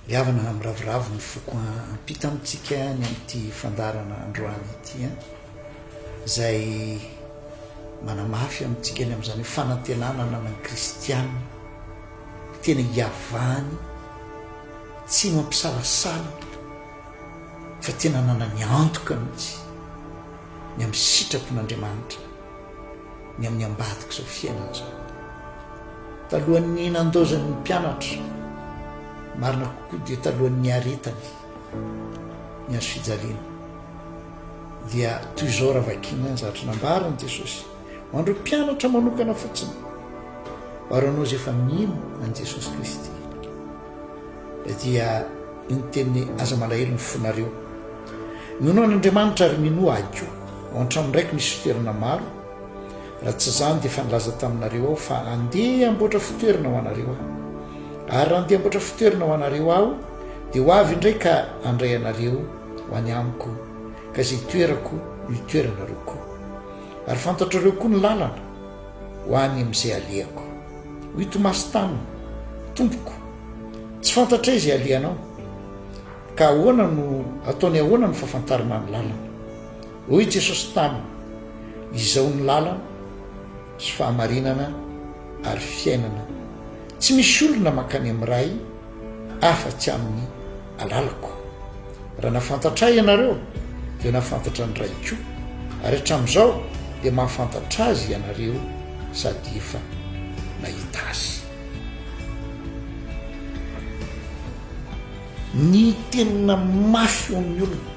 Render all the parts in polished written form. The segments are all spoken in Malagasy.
iavana miravoravo ny foko ampita amitsika ny am'ity fandarana androany ity a zay manamafy amitsika ny am'izany hoe fanantenana nana ny kristianina tena iavany tsy mampisalasala fa tena nana ny antoka mihitsy ny amin'ny sitrapon'andriamanitra ny amin'ny ambadika zao fiainana zao talohan'ny nandozan'ny mpianatra marina kokoa dia talohan'ny aretany ny azo fijaliana dia toy izao raha vakina ny zavatra nambarany Jesosy hoandro mpianatra manokana fotsiny ary anao zay efa mino an' Jesosy Kristy dia ny teny aza malahelo ny fonareo mino an'Andriamanitra ary mino agio ao an-trano ndraiky misy fitoerana maro raha tsy zany dia efa nilaza taminareo ao fa andeha amboatra fitoerana ho anareo aho ary raha andeha amboatra fitoerana ho anareo aho dia ho avy indray ka andray anareo ho any amiko ka zay toerako itoeranareo koa ary fantatrareo koa ny lalana ho any amin'izay aleako ho itomasy taminy tompoko tsy fantatra izay aleanao ka ahoana no ataony ahoana no fahafantarana ny lalana hoy Jesosy taminy izao ny lalana sy fahamarinana ary fiainana tsy misy olona makany amin'ray afa-tsy amin'ny alalako raha nafantatra ianareo dia nafantatra ny ray koa ary hatramin'izao dia mahafantatra azy ianareo sady efa nahita azy ny tena mafy eo amin'ny olona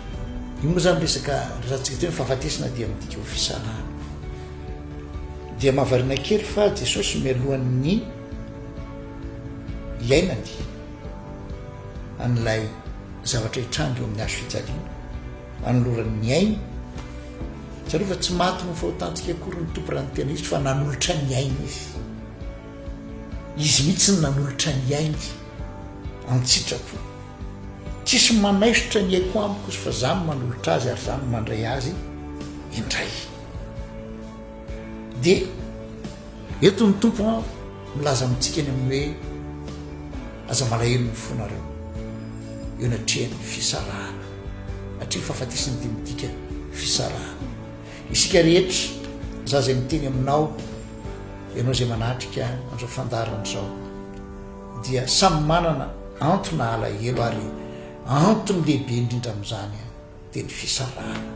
io moa zany resaka resantsika teo ny fahafatesana dia midika ho fisarahana dia mahavariana kely fa Jesosy mialohan'ny iainany an'ilay zavatra hitrangy eo amin'ny azo fijaliana anoloran'ny aina satria fa tsy maty no fahotantsika akory ny tompo raha ny tena izy fa nanolotra ny aina izy mihitsy ny nanolotra ny aina antsitrapo tsisy manaisotra ny aiko amiko izy fa zany manolotra azy ary zany mandray azy indray dia eto ny tompo milaza amintsika ny amin'ny hoe aza malahelo ny fonareo eo natrehany fisarahana atria fahafatesany dia midika fisarahana isika rehetra za zay miteny aminao ianao zay manatrika an'izao fandarana zao dia samy manana antony alahelo ary antony lehibe indrindra amin'izany dia ny fisarahana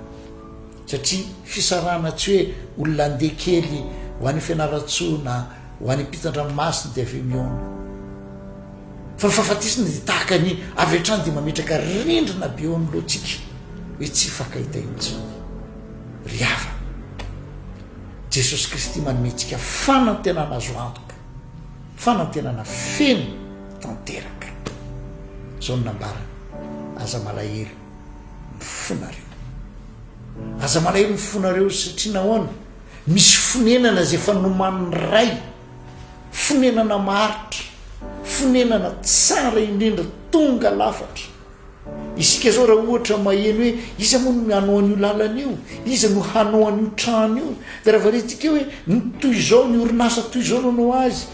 satria fisarahana tsy hoe olona andeha kely ho an'ny fianaratsoa na ho an'ny mpitan-dranomasina dia avy miona fa ny fahafatesana dia tahaka ny avy hatrany dia mametraka rindrina be eo anylohantsika hoe tsy fakahita intsony ry ava Jesosy Kristy manometsika fanantenana azo antoka fanantenana feno tanteraka zao ny nambarana aza malahelo ny fonareo aza malahelo ny fonareo satria nahoana misy fonenana zay efa noman'ny ray fonenana maritra fonenana tsara indrindra tonga lafatra isika zao raha ohatra maheno hoe iza moa no hanao an'io lalana io iza no hanao an'io trano io dia raha varentsika hoe ny toy izao ny orinasa toy izao nanao azy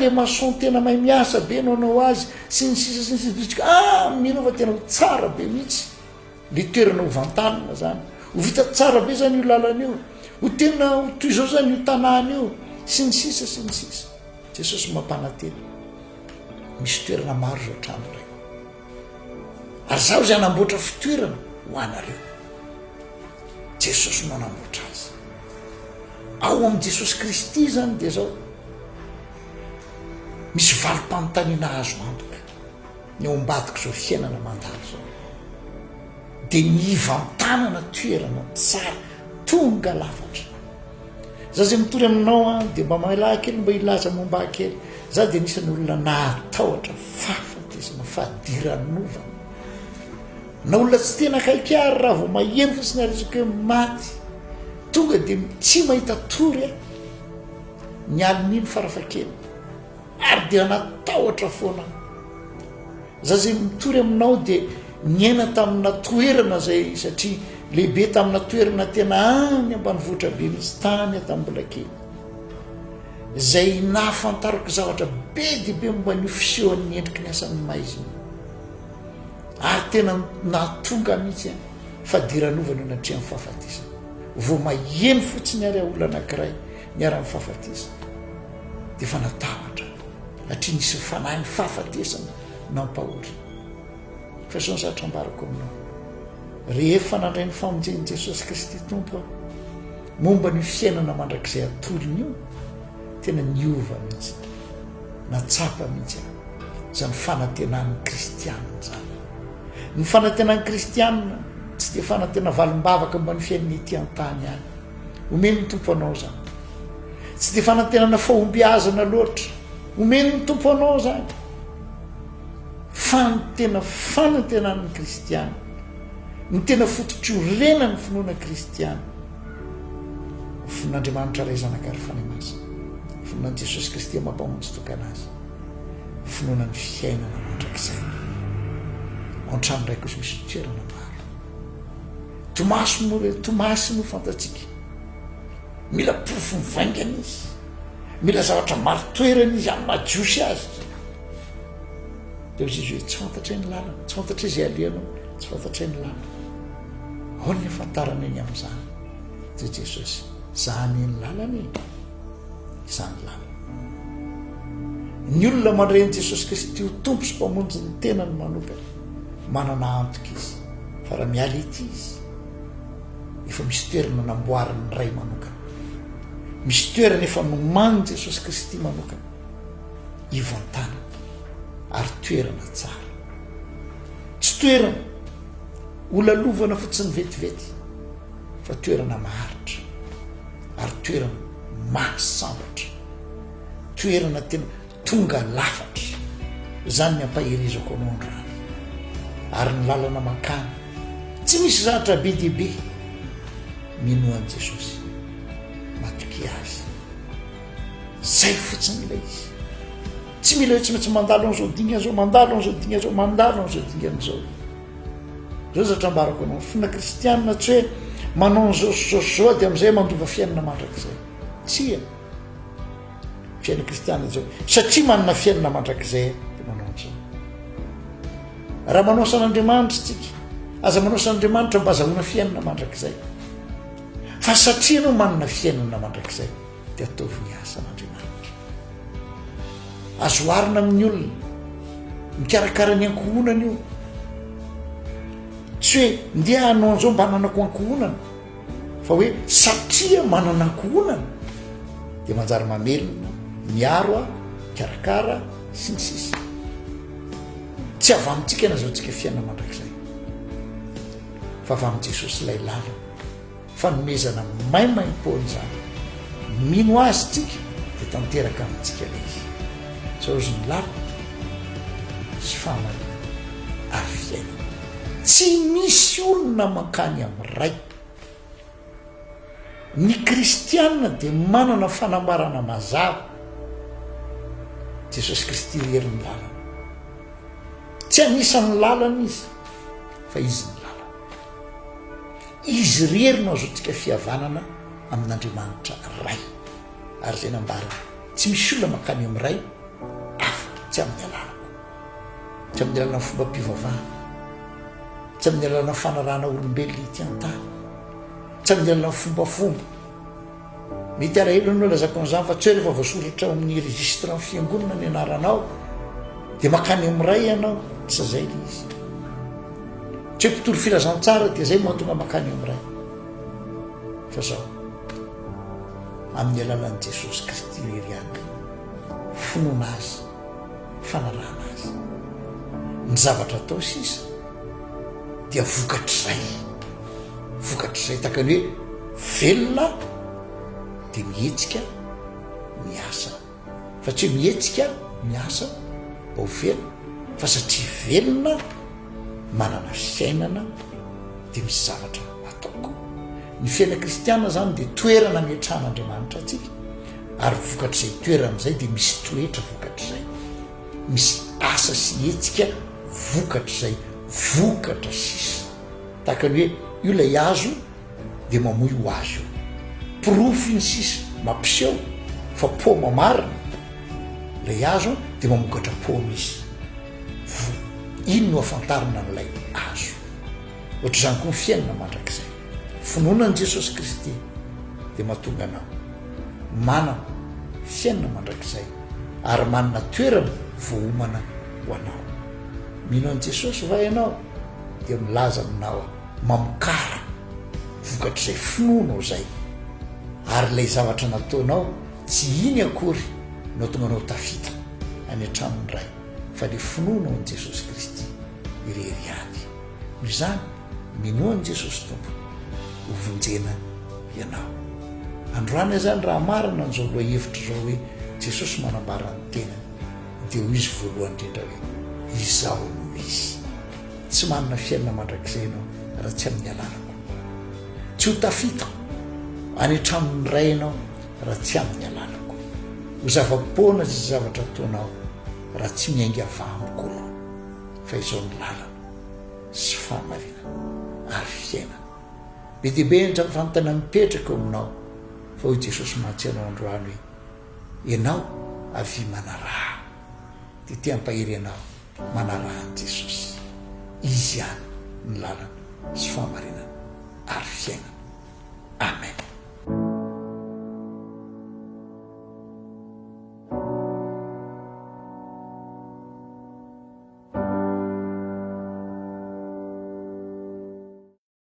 le mason tena mahay miasa be nanao azy sy ny sisa sy ny sisa mino fa tena ho tsara be mihitsy le toerana ho vantanana zany ho vita tsara be zany io lalana io ho tena ho toy izao zany io tanàna io sy ny sisa sy ny sisa Jesosy mampanantena misy toerana maro zao trano ray ary zaho zay anamboatra fitoerana ho anareo Jesosy no anamboatra azy ao amin'i Jesosy Kristy zany dia zao misy valim-panontaniana azo antoka ny ao ambadika zao fiainana mandalo zao dia nivantanana toerana tsara tonga lafatra za zay mitory aminao dia mba malahy kely mba ilaza momba kely za dia nisany olona nahatahotra fahafatesana fahadiranova na olona tsy tena kaikary raha vao maheno fotsiny aresaka hoe maty tonga dia tsy mahita tory ny alin'iny farafakely ary dia natahotra foana za zay mitory aminao dia niaina tamina toerana zay satria lehibe tamina toerana tena any ambanivohitra be misy tany taminy mbola kely zay nahafantarako zavatra be dia be momba ny fisehoan'ny endriky ny asan'ny maizina ary tena natonga mihitsy fadiranovana io natrea amin'ny fahafatizana vo maheno fotsiny ary olona anankiray niara-ny fahafatizana dia efa natahatra satria nisy fanahy ny fahafatesana nampahory fa sao ny satrambarako aminao rehefa nandray ny famonjen'i Jesosy Kristy tompo momba ny fiainana mandrakizay atolony io tena niova mihitsy natsapa mihitsy zany fanantenan'ny kristianina zany ny fanantenan'ny kristianina tsy dia fanantena valim-bavaka mba ny fiainana ety an-tany any omeny ny tompo anao zany tsy dia fanantenana fahombiazana loatra omeny ny tompo anao zany tena fanantenan'ny kristianina ny tena fototsorena ny finoana kristiana finon'Andriamanitra ray zanakary fanamasina finoan'i Jesosy Kristy mampamonjy tokana azy finoana ny fiainana mandrakizay an-trano raiky izy misy toerana maro tomasy no fantatsika mila pofo mivaingana izy mila zavatra maro toerana izy amin'ny majiosy azy dia izy hoe tsy fantatra ny lalana tsy fantatra izy alianao tsy fantatra ny lalana ao ny afantarana eny amin'izany dia Jesosy zany ny lalana izany lalana ny olona mandray an'i Jesosy Kristy ho tompo sy mpamonjy ny tenany manokana manana antoka izy fa raha miala ety izy efa misy toerana namboariny ray manokana misy toerana efa nomany Jesosy Kristy manokana ivantanana ary toerana tsara tsy toerana olalovana fotsiny vetivety fa toerana maharitra ary toerana mahasambatra toerana tena tonga lafatra zany ny ampahirizako anao andrano ary ny lalana makany tsy misy zavatra be dia be minoan'i Jesosy matoky azy zay fotsiny ilay izy tsy mila hoe tsy maintsy mandalo an'izao dinga zao mandalo an'izao dinga zao mandalo an'izao dingan'izao zao zatrambarako anao fina kristianina tsy hoe manao an'izao dia amin'izay mandova fiainana mandrakizay tsia fiainana kristianina zao satria manana fiainana mandrakizay dia manao an'izao raha manao san'Andriamanitra tsika aza manao san'Andriamanitra mba azahoana fiainana mandrakizay fa satria anao manana fiainana mandrakizay dia ataovy ny asan'Andriamanitra azoarina amin'ny olona mikarakara ny ankohonana io tsy hoe ndeha anao an'izao mba nanako ankohonana fa hoe satria manana ankohonana dia manjary mamelona miaro karakara sy ny sisy tsy avy amintsika na zao tsika fiainana mandrakizay fa avy amin'i Jesosy ilay lalana fanomezana maimaim-poana zany mino azy tsika dia tanteraka amintsika ilay izy zao izy ny lalana sy fahamalina ary fiainana tsy misy olona mankany amin'ny ray ny kristianina dia manana fanambarana mazava Jesosy Kristy rery ny lalana tsy anisan'ny lalana izy fa izy ny lalana izy rery no azotsika fihavanana amin'Andriamanitra ray ary zay nambarana tsy misy olona mankany amin'ny ray afa tsy amin'ny alalako tsy amin'ny lalana fomba mpivavahana tsy amin'ny lalana fanarahana olombelona ity an-tany tsy amin'ny lalana fombafomba mety alahelo anao lazako an'izany fa tsy hoe rehefa voasoratra amin'ny registre amin'ny fiangonana ny anaranao dia mankany amin'ny ray ianao tsy zay le izy tsy hoe mpitoro filazantsara dia zay mahatonga mankany amin'ny ray fa zao amin'ny alalan'i Jesosy Kristy rery any finoana azy fanarahana azy ny zavatra atao sisa dia vokatr'izay takany hoe velona dia mihetsika miasa fa tsy hoe mihetsika miasa mba ho velona fa satria velona manana fiainana dia misy zavatra ataoko ny fiaina kristianina zany dia toerana miatran'Andriamanitra atsika ary vokatr'izay toerana zay dia misy toetra vokatr'izay misy asa sy hetsika vokatr'izay vokatra sisa takany hoe io lay azo dia mamoy ho azo pirofo iny sisa mampiseho fa poma marina lay azo dia mamokatra poma izy ino no afantarina n'ilay azo ohatr'izany koa ny fiainana mandrakizay finoanan'i Jesosy Kristy dia mahatonga anao manana fiainana mandrakizay ary manana toerana voaomana ho anao. Mino an'i Jesosy va ianao dia milaza aminao mamokara vokatr'izay finoanao zay, ary ilay zavatra nataonao tsy iny akory no tonga anao tafita any an-tranony ray fa le finoanao an'i Jesosy Kristy irery any. Noho izany minoan'i Jesosy tompo hovonjena ianao. Androany zany raha marina n'izao loha hevitra zao hoe Jesosy manambara ny tenany dia ho izy voalohany indrindra hoe izaho no izy. Tsy manana fiainana mandrakizay ianao raha tsy amin'ny alalako, tsy ho tafita any an-tranony ray ianao raha tsy amin'ny alalako, ho zava-poana zay zavatra ataonao raha tsy miainga avamiko aloha, fa izao ny lalana sy fahamarinana ary fiainana. Be dia be ny fanontana mipetraka eo aminao fa hoy Jesosy mahatsianao androany hoe ianao avy manaraha, dia tia ampahery ianao manaraha an' Jesosy. Izy ihany ny lalana sy fahamarinana ary fiainana. Amen.